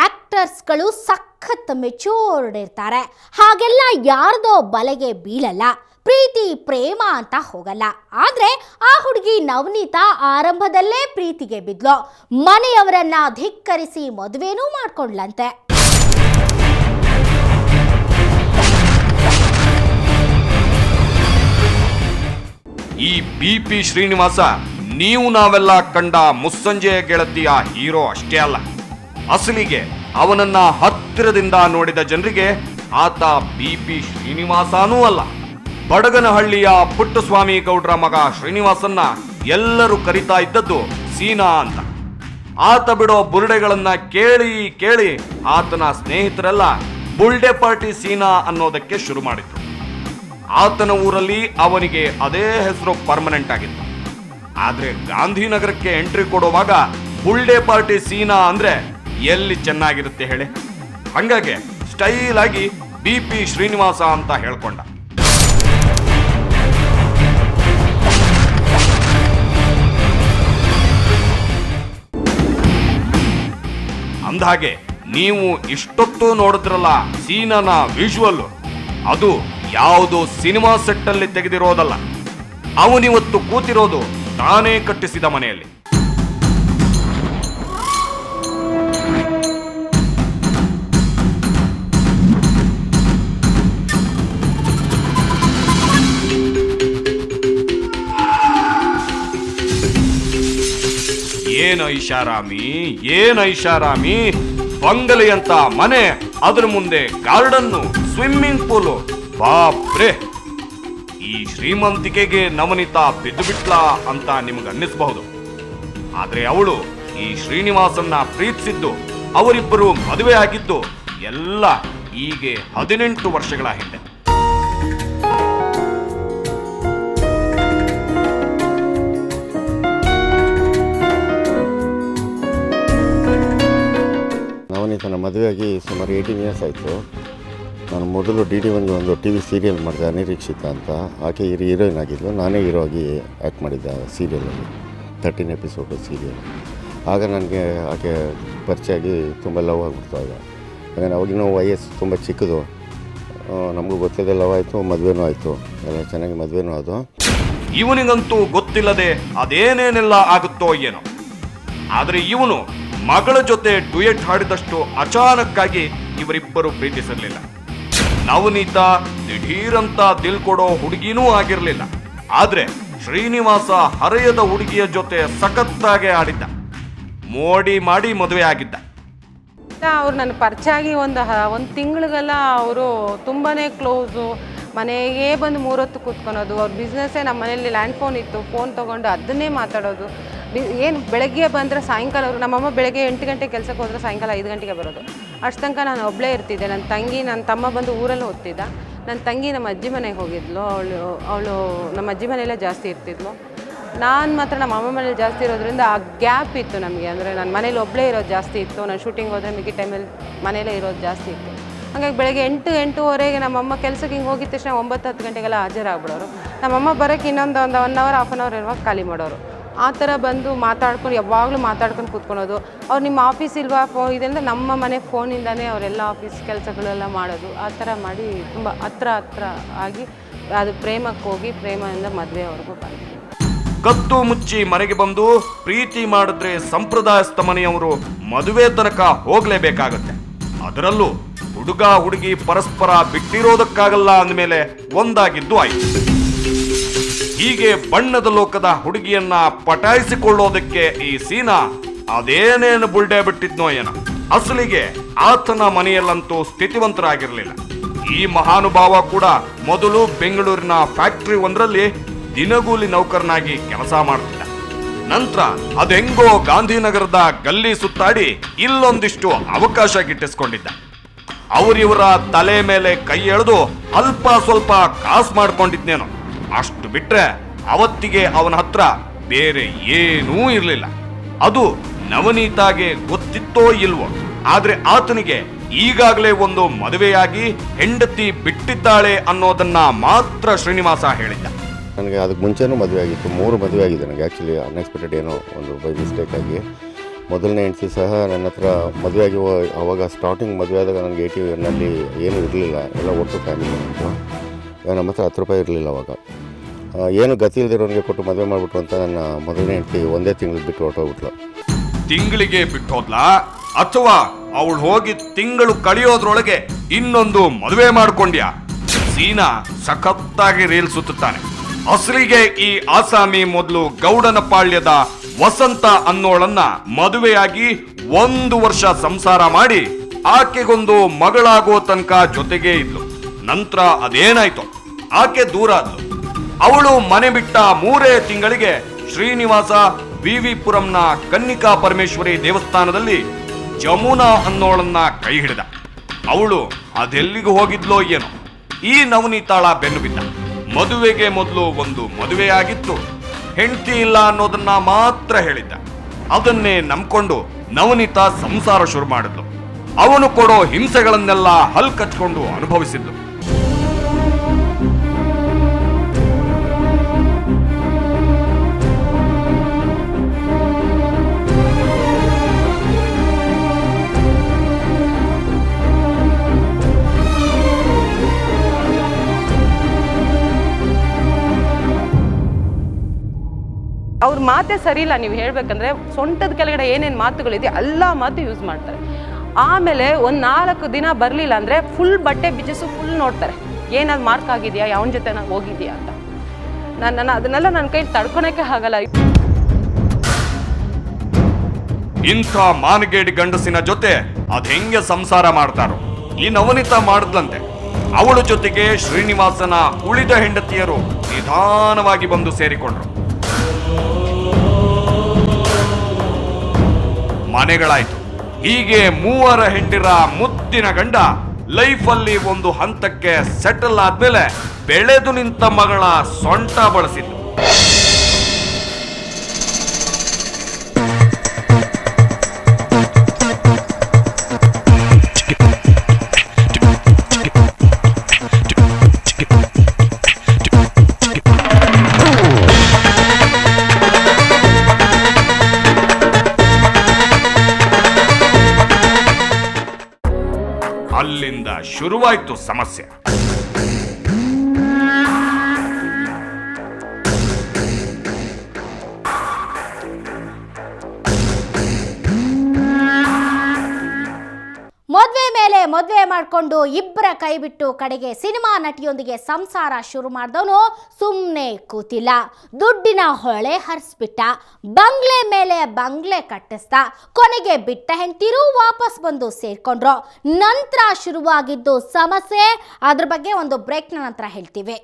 ಆಕ್ಟರ್ಸ್ಗಳು ಸಖತ್ ಮೆಚೂರ್ಡ್ ಇರ್ತಾರೆ. ಹಾಗೆಲ್ಲ ಯಾರ್ದೋ ಬಲೆಗೆ ಬೀಳಲ್ಲ, ಪ್ರೀತಿ ಪ್ರೇಮ ಅಂತ ಹೋಗಲ್ಲ. ಆದ್ರೆ ಆ ಹುಡುಗಿ ನವನೀತಾ ಆರಂಭದಲ್ಲೇ ಪ್ರೀತಿಗೆ ಬಿದ್ಲು. ಮನೆಯವರನ್ನ ಧಿಕ್ಕರಿಸಿ ಮದುವೆನೂ ಮಾಡ್ಕೊಂಡ್ಲಂತೆ. ಈ BP ಶ್ರೀನಿವಾಸ ನೀವು ನಾವೆಲ್ಲ ಕಂಡ ಮುಸ್ಸಂಜೆಯ ಗೆಳತಿಯ ಹೀರೋ ಅಷ್ಟೇ ಅಲ್ಲ. ಅಸಲಿಗೆ ಅವನನ್ನ ಹತ್ತಿರದಿಂದ ನೋಡಿದ ಜನರಿಗೆ ಆತ BP ಶ್ರೀನಿವಾಸನೂ ಅಲ್ಲ. ಬಡಗನಹಳ್ಳಿಯ ಪುಟ್ಟಸ್ವಾಮಿ ಗೌಡ್ರ ಮಗ ಶ್ರೀನಿವಾಸನ್ನ ಎಲ್ಲರೂ ಕರಿತಾ ಇದ್ದದ್ದು ಸೀನಾ ಅಂತ. ಆತ ಬಿಡೋ ಬುರುಡೆಗಳನ್ನ ಕೇಳಿ ಕೇಳಿ ಆತನ ಸ್ನೇಹಿತರೆಲ್ಲ ಬುಲ್ಡೆ ಪಾರ್ಟಿ ಸೀನಾ ಅನ್ನೋದಕ್ಕೆ ಶುರು ಮಾಡಿದ್ರು. ಆತನ ಊರಲ್ಲಿ ಅವನಿಗೆ ಅದೇ ಹೆಸರು ಪರ್ಮನೆಂಟ್ ಆಗಿತ್ತು. ಆದ್ರೆ ಗಾಂಧಿನಗರಕ್ಕೆ ಎಂಟ್ರಿ ಕೊಡುವಾಗ ಬುಲ್ಡೆ ಪಾರ್ಟಿ ಸೀನಾ ಅಂದ್ರೆ ಎಲ್ಲಿ ಚೆನ್ನಾಗಿರುತ್ತೆ ಹೇಳಿ. ಹಂಗಾಗಿ ಸ್ಟೈಲ್ ಆಗಿ BP ಶ್ರೀನಿವಾಸ ಅಂತ ಹೇಳ್ಕೊಂಡ. ಅಂದಹಾಗೆ ನೀವು ಇಷ್ಟೊತ್ತು ನೋಡಿದ್ರಲ್ಲ ಸೀನಾನ ವಿಜುವಲ್, ಅದು ಯಾವುದೋ ಸಿನಿಮಾ ಸೆಟ್ ಅಲ್ಲಿ ತೆಗೆದಿರೋದಲ್ಲ. ಅವನಿವತ್ತು ಕೂತಿರೋದು ತಾನೇ ಕಟ್ಟಿಸಿದ ಮನೆಯಲ್ಲಿ. ಏನ್ ಐಷಾರಾಮಿ, ಬಂಗಲೆ ಅಂತ ಮನೆ, ಅದ್ರ ಮುಂದೆ ಗಾರ್ಡನ್ನು, ಸ್ವಿಮ್ಮಿಂಗ್ ಪೂಲು. ಬಾಪ್ರೆ, ಈ ಶ್ರೀಮಂತಿಕೆಗೆ ನವನೀತಾ ಬಿದ್ದು ಬಿಟ್ಲಾ ಅಂತ ನಿಮ್ಗೆ ಅನ್ನಿಸಬಹುದು. ಆದ್ರೆ ಅವಳು ಈ ಶ್ರೀನಿವಾಸನ್ನ ಪ್ರೀತಿಸಿದ್ದು, ಅವರಿಬ್ಬರು ಮದುವೆ ಆಗಿದ್ದು ಎಲ್ಲ ಹೀಗೆ 18 ವರ್ಷಗಳ ಹಿಂದೆ. ನವನೀತನ ಮದುವೆಯಾಗಿ ಸುಮಾರು 18 ಇಯರ್ಸ್ ಆಯಿತು. ನಾನು ಮೊದಲು DD1ಗೆ ಒಂದು TV ಸೀರಿಯಲ್ ಮಾಡಿದೆ, ಅನಿರೀಕ್ಷಿತ ಅಂತ. ಆಕೆ ಹೀರೋಯಿನ್ ಆಗಿದ್ಲು, ನಾನೇ ಹೀರೋ ಆಗಿ ಆ್ಯಕ್ಟ್ ಮಾಡಿದ್ದೆ ಸೀರಿಯಲಲ್ಲಿ, 13 ಎಪಿಸೋಡು ಸೀರಿಯಲ್. ಆಗ ನನಗೆ ಆಕೆ ಪರಿಚಯ ಆಗಿ ತುಂಬ ಲವ್ ಆಗಿಬಿಡ್ತು. ಯಾಕಂದರೆ ಅವಾಗಿನ ವಯಸ್ಸು ತುಂಬ ಚಿಕ್ಕದು, ನಮಗೂ ಗೊತ್ತಿದೆ. ಲವ್ ಆಯಿತು, ಮದುವೆನೂ ಆಯಿತು, ಎಲ್ಲ ಚೆನ್ನಾಗಿ ಮದುವೆನೂ ಅದು. ಇವನಿಗಂತೂ ಗೊತ್ತಿಲ್ಲದೆ ಅದೇನೇನೆಲ್ಲ ಆಗುತ್ತೋ ಏನೋ. ಆದರೆ ಇವನು ಮಗಳ ಜೊತೆ ಡುಯೆಟ್ ಹಾಡಿದಷ್ಟು ಅಚಾನಕ್ಕಾಗಿ ಇವರಿಬ್ಬರು ಪ್ರೀತಿಸಿರಲಿಲ್ಲ. ನವನೀತಾ ದಿಢೀರಂತ ದಿಲ್ ಕೊಡೋ ಹುಡುಗಿನೂ ಆಗಿರಲಿಲ್ಲ. ಆದ್ರೆ ಶ್ರೀನಿವಾಸ ಹರೆಯದ ಹುಡುಗಿಯ ಜೊತೆ ಸಖತ್ತಾಗೆ ಆಡಿದ್ದ, ಮೋಡಿ ಮಾಡಿ ಮದುವೆ ಆಗಿದ್ದ. ಅವ್ರು ನನ್ನ ಪರಿಚಯ ಆಗಿ ಒಂದು ತಿಂಗಳಿಗೆಲ್ಲ ಅವರು ತುಂಬಾ ಕ್ಲೋಸು. ಮನೆಗೆ ಬಂದು 3 ಹೊತ್ತು ಕೂತ್ಕೊಳೋದು. ಅವ್ರ ಬಿಸ್ನೆಸ್ಸೇ, ನಮ್ಮ ಮನೇಲಿ ಲ್ಯಾಂಡ್ ಫೋನ್ ಇತ್ತು, ಫೋನ್ ತೊಗೊಂಡು ಅದನ್ನೇ ಮಾತಾಡೋದು. ಏನು ಬೆಳಗ್ಗೆ ಬಂದರೆ ಸಾಯಂಕಾಲ ಅವರು, ನಮ್ಮಮ್ಮ ಬೆಳಗ್ಗೆ 8 ಗಂಟೆ ಕೆಲಸಕ್ಕೆ ಹೋದರೆ ಸಾಯಂಕಾಲ 5 ಗಂಟೆಗೆ ಬರೋದು. ಅಷ್ಟು ತನಕ ನಾನು ಒಬ್ಬಳೇ ಇರ್ತಿದ್ದೆ. ನನ್ನ ತಮ್ಮ ಬಂದು ಊರಲ್ಲಿ ಓದ್ತಿದ್ದ. ನನ್ನ ತಂಗಿ ನಮ್ಮ ಅಜ್ಜಿ ಮನೆಗೆ ಹೋಗಿದ್ಲು. ಅವಳು ನಮ್ಮ ಅಜ್ಜಿ ಮನೆಯಲ್ಲೇ ಜಾಸ್ತಿ ಇರ್ತಿದ್ಲು. ನಾನು ಮಾತ್ರ ನಮ್ಮ ಅಮ್ಮ ಮನೇಲಿ ಜಾಸ್ತಿ ಇರೋದ್ರಿಂದ ಆ ಗ್ಯಾಪ್ ಇತ್ತು ನಮಗೆ. ಅಂದರೆ ನನ್ನ ಮನೇಲಿ ಒಬ್ಬಳೇ ಇರೋದು ಜಾಸ್ತಿ ಇತ್ತು. ನಾನು ಶೂಟಿಂಗ್ ಹೋದರೆ ಮಿಕ್ಕಿ ಟೈಮಲ್ಲಿ ಮನೇಲೇ ಇರೋದು ಜಾಸ್ತಿ ಇತ್ತು. ಹಾಗಾಗಿ ಬೆಳಗ್ಗೆ 8-8:30 ನಮ್ಮಮ್ಮ ಕೆಲಸಕ್ಕೆ ಹಿಂಗೆ ಹೋಗಿದ ತಕ್ಷಣ 9-10 ಗಂಟೆಗೆಲ್ಲ ಹಾಜರಾಗ್ಬಿಡೋರು. ನಮ್ಮಮ್ಮ ಬರೋಕ್ಕೆ ಇನ್ನೊಂದು 1 ಅವರ್ ಹಾಫ್ ಆನ್ ಅವರ್ ಇರುವಾಗ ಖಾಲಿ ಮಾಡೋರು. ಆ ಥರ ಬಂದು ಮಾತಾಡ್ಕೊಂಡು ಯಾವಾಗಲೂ ಮಾತಾಡ್ಕೊಂಡು ಕೂತ್ಕೊಳೋದು. ಅವ್ರು ನಿಮ್ಮ ಆಫೀಸ್ ಇಲ್ವಾ ಇದೆಲ್ಲ ನಮ್ಮ ಮನೆ ಫೋನಿಂದನೇ ಅವರೆಲ್ಲ ಆಫೀಸ್ ಕೆಲಸಗಳೆಲ್ಲ ಮಾಡೋದು. ಆ ಥರ ಮಾಡಿ ತುಂಬ ಹತ್ರ ಆಗಿ ಅದು ಪ್ರೇಮಕ್ಕೆ ಹೋಗಿ ಪ್ರೇಮದಿಂದ ಮದುವೆವರೆಗೂ ಬಂದು ಕತ್ತು ಮುಚ್ಚಿ ಮನೆಗೆ ಬಂದು ಪ್ರೀತಿ ಮಾಡಿದ್ರೆ ಸಂಪ್ರದಾಯಸ್ಥ ಮನೆಯವರು ಮದುವೆ ತನಕ ಹೋಗ್ಲೇಬೇಕಾಗತ್ತೆ. ಅದರಲ್ಲೂ ಹುಡುಗ ಹುಡುಗಿ ಪರಸ್ಪರ ಬಿಟ್ಟಿರೋದಕ್ಕಾಗಲ್ಲ ಅಂದಮೇಲೆ ಒಂದಾಗಿದ್ದು ಆಯ್ತು. ಹೀಗೆ ಬಣ್ಣದ ಲೋಕದ ಹುಡುಗಿಯನ್ನ ಪಟಾಯಿಸಿಕೊಳ್ಳೋದಕ್ಕೆ ಈ ಸೀನಾ ಅದೇನೇನು ಬುಲ್ಡೆ ಬಿಟ್ಟಿದ್ನೋ ಏನೋ. ಅಸಲಿಗೆ ಆತನ ಮನೆಯಲ್ಲಂತೂ ಸ್ಥಿತಿವಂತರಾಗಿರಲಿಲ್ಲ. ಈ ಮಹಾನುಭಾವ ಕೂಡ ಮೊದಲು ಬೆಂಗಳೂರಿನ ಫ್ಯಾಕ್ಟರಿ ಒಂದರಲ್ಲಿ ದಿನಗೂಲಿ ನೌಕರನಾಗಿ ಕೆಲಸ ಮಾಡ್ತಿದ್ದ. ನಂತರ ಅದೆಂಗೋ ಗಾಂಧಿನಗರದ ಗಲ್ಲಿ ಸುತ್ತಾಡಿ ಇಲ್ಲೊಂದಿಷ್ಟು ಅವಕಾಶ ಗಿಟ್ಟಿಸ್ಕೊಂಡಿದ್ದ. ಅವರಿವರ ತಲೆ ಮೇಲೆ ಕೈ ಎಳೆದು ಅಲ್ಪ ಸ್ವಲ್ಪ ಕಾಸು ಮಾಡ್ಕೊಂಡಿದ್ನೇನೋ. ಅಷ್ಟು ಬಿಟ್ರೆ ಅವತ್ತಿಗೆ ಅವನ ಹತ್ರ ಬೇರೆ ಏನೂ ಇರಲಿಲ್ಲ. ಅದು ನವನೀತಾಗೆ ಗೊತ್ತಿತ್ತೋ ಇಲ್ವೋ, ಆದ್ರೆ ಆತನಿಗೆ ಈಗಾಗಲೇ ಒಂದು ಮದುವೆಯಾಗಿ ಹೆಂಡತಿ ಬಿಟ್ಟಿದ್ದಾಳೆ ಅನ್ನೋದನ್ನ ಮಾತ್ರ ಶ್ರೀನಿವಾಸ ಹೇಳಿದ್ದ. ನನಗೆ ಅದಕ್ಕೆ ಮುಂಚೆನೂ ಮದುವೆ ಆಗಿತ್ತು, 3 ಮದುವೆ ಆಗಿದೆ ನನಗೆ. ಆ್ಯಕ್ಚುಲಿ ಅನ್ಎಕ್ಸ್ಪೆಕ್ಟೆಡ್ ಏನೋ ಒಂದು ಬೈ ಮಿಸ್ಟೇಕ್ ಆಗಿ ಮೊದಲನೇ ಹೆಂಡತಿ ಸಹ ನನ್ನ ಹತ್ರ ಮದುವೆಯಾಗಿ ಅವಾಗ ಸ್ಟಾರ್ಟಿಂಗ್ ಮದುವೆ ಆದಾಗ ನನಗೆ ನಲ್ಲಿ ಏನೂ ಇರಲಿಲ್ಲ, ಎಲ್ಲ ಒಟ್ಟು ಫ್ಯಾಮಿಲಿ ಬಂತು. ನಮ್ಮ ಹತ್ರ 10 ರೂಪಾಯಿ ಇರಲಿಲ್ಲ ಅವಾಗ. ಏನು ಗತಿ ಇಲ್ದಿರೋನಿಗೆ ಕೊಟ್ಟು ಮದುವೆ ಮಾಡಿಬಿಟ್ರು ಅಂತ ನನ್ನ ಮೊದಲನೇ ಹೆಂಡತಿ ಒಂದೇ ತಿಂಗಳು ಬಿಟ್ಟು ಹೊರಟೋಗ್ಬಿಟ್ಲು. ತಿಂಗಳಿಗೆ ಬಿಟ್ಟು ಹೋದ್ಲಾ ಅಥವಾ ಅವಳು ಹೋಗಿ ತಿಂಗಳು ಕಳೆಯೋದ್ರೊಳಗೆ ಇನ್ನೊಂದು ಮದುವೆ ಮಾಡ್ಕೊಂಡ್ಯಾ? ಸೀನಾ ಸಖತ್ತಾಗಿ ರೀಲ್ ಸುತ್ತಾನೆ. ಅಸಲಿಗೆ ಈ ಆಸಾಮಿ ಮೊದಲು ಗೌಡನ ಪಾಳ್ಯದ ವಸಂತ ಅನ್ನೋಳನ್ನ ಮದುವೆಯಾಗಿ 1 ವರ್ಷ ಸಂಸಾರ ಮಾಡಿ ಆಕೆಗೊಂದು ಮಗಳಾಗೋ ತನಕ ಜೊತೆಗೇ ಇದ್ಲು. ನಂತರ ಅದೇನಾಯ್ತು, ಆಕೆ ದೂರ ಆದ್ಲು. ಅವಳು ಮನೆ ಬಿಟ್ಟ 3 ತಿಂಗಳಿಗೆ ಶ್ರೀನಿವಾಸ ವಿವಿಪುರಂನ ಕನ್ನಿಕಾ ಪರಮೇಶ್ವರಿ ದೇವಸ್ಥಾನದಲ್ಲಿ ಜಮುನಾ ಅನ್ನೋಳನ್ನ ಕೈ ಹಿಡಿದ. ಅವಳು ಅದೆಲ್ಲಿಗೂ ಹೋಗಿದ್ಲೋ ಏನೋ. ಈ ನವನೀತಾಳ ಬೆನ್ನು ಬಿದ್ದ. ಮದುವೆಗೆ ಮೊದಲು ಒಂದು ಮದುವೆಯಾಗಿತ್ತು, ಹೆಂಡತಿ ಇಲ್ಲ ಅನ್ನೋದನ್ನ ಮಾತ್ರ ಹೇಳಿದ್ದ. ಅದನ್ನೇ ನಂಬ್ಕೊಂಡು ನವನೀತಾ ಸಂಸಾರ ಶುರು ಮಾಡಿದ್ಲು. ಅವನು ಕೊಡೋ ಹಿಂಸೆಗಳನ್ನೆಲ್ಲ ಹಲ್ ಕಚ್ಕೊಂಡು ಅನುಭವಿಸಿದ್ಲು. ಅವ್ರ ಮಾತೇ ಸರಿ ಇಲ್ಲ. ನೀವು ಹೇಳ್ಬೇಕಂದ್ರೆ ಸೊಂಟದ ಕೆಳಗಡೆ ಏನೇನು ಮಾತುಗಳಿದೆ ಎಲ್ಲ ಮಾತು ಯೂಸ್ ಮಾಡ್ತಾರೆ. ಆಮೇಲೆ ಒಂದು 4 ದಿನ ಬರಲಿಲ್ಲ ಅಂದರೆ ಫುಲ್ ಬಟ್ಟೆ ಬಿಚ್ಚಿಸು ಫುಲ್ ನೋಡ್ತಾರೆ, ಏನಾದ್ರು ಮಾರ್ಕ್ ಆಗಿದೆಯಾ, ಯಾವನ ಜೊತೆ ನಾನು ಹೋಗಿದ್ಯಾ ಅಂತ. ನಾನು ಅದನ್ನೆಲ್ಲ ನನ್ನ ಕೈ ತಡ್ಕೊಳಕ್ಕೆ ಆಗಲ್ಲ. ಇಂಥ ಮಾನಗೇಡಿ ಗಂಡಸಿನ ಜೊತೆ ಅದ್ ಹೆಂಗೆ ಸಂಸಾರ ಮಾಡ್ತಾರೋ ಈ ನವನೀತಾ ಮಾಡಿದ್ಲಂತೆ. ಅವಳ ಜೊತೆಗೆ ಶ್ರೀನಿವಾಸನ ಉಳಿದ ಹೆಂಡತಿಯರು ನಿಧಾನವಾಗಿ ಬಂದು ಸೇರಿಕೊಂಡ್ರು. ಮನೆಗಳಾಯ್ತು. ಹೀಗೆ 3 ಹೆಂಡಿರ ಮುದ್ದಿನ ಗಂಡ ಲೈಫಲ್ಲಿ ಒಂದು ಹಂತಕ್ಕೆ ಸೆಟಲ್ ಆದ್ಮೇಲೆ ಬೆಳೆದು ನಿಂತ ಮಗಳ ಸೊಂಟ ಬಳಸಿದ್ದು. ಅಲ್ಲಿಂದ ಶುರುವಾಯ್ತು ಸಮಸ್ಯೆ. ಮದುವೆ ಮೇಲೆ ಮದುವೆ ಮಾಡಿಕೊಂಡು ಇಬ್ಬರ ಕೈ ಬಿಟ್ಟು ಕಡೆಗೆ ಸಿನಿಮಾ ನಟಿಯೊಂದಿಗೆ ಸಂಸಾರ ಶುರು ಮಾಡಿದವನು ಸುಮ್ಮನೆ ಕೂತಿಲ್ಲ. ದುಡ್ಡಿನ ಹೊಳೆ ಹರಿಸ್ಬಿಟ್ಟ, ಬಂಗ್ಲೆ ಮೇಲೆ ಬಂಗ್ಲೆ ಕಟ್ಟಿಸ್ದ. ಕೊನೆಗೆ ಬಿಟ್ಟ ಹೆಂಡತಿರು ವಾಪಸ್ ಬಂದು ಸೇರ್ಕೊಂಡ್ರು. ನಂತರ ಶುರುವಾಗಿದ್ದು ಸಮಸ್ಯೆ. ಅದ್ರ ಬಗ್ಗೆ ಒಂದು ಬ್ರೇಕ್ನ ನಂತರ ಹೇಳ್ತೀವಿ.